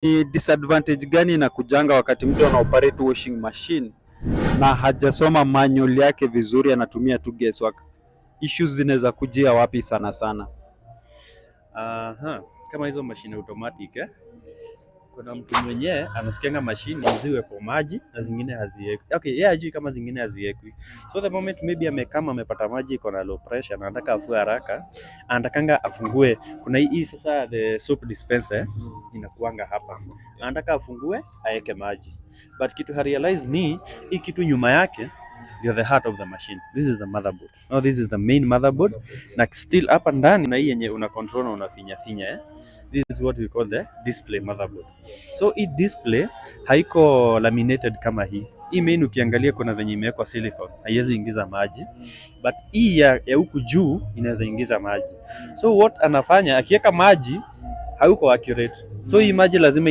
Ni disadvantage gani inakujanga wakati mtu ana operate washing machine na hajasoma manual yake vizuri, anatumia tu guesswork? Issues zinaweza kujia wapi sana sana? Kama hizo mashine automatic kuna mtu mwenyewe anasikianga mashine ziwe kwa maji na zingine haziwekwi. Okay, yeye hajui kama zingine haziwekwi. So the moment maybe amepata maji iko na low pressure na anataka afue haraka, anatakanga afungue. Kuna hii sasa the soap dispenser inakuanga hapa. Anataka afungue aeke maji. But kitu ha realize ni hii kitu nyuma yake ndio the heart of the machine. This is the motherboard. No, this is the main motherboard. Na still hapa ndani na hii yenye una control na unafinya finya. This is what we call the display motherboard. So hii display haiko laminated kama hii. Hii main ukiangalia kuna venye imewekwa silicone, haiwezi ingiza maji. But hii ya huku juu inaweza ingiza maji. So what anafanya akiweka maji hauko accurate. So hii maji lazima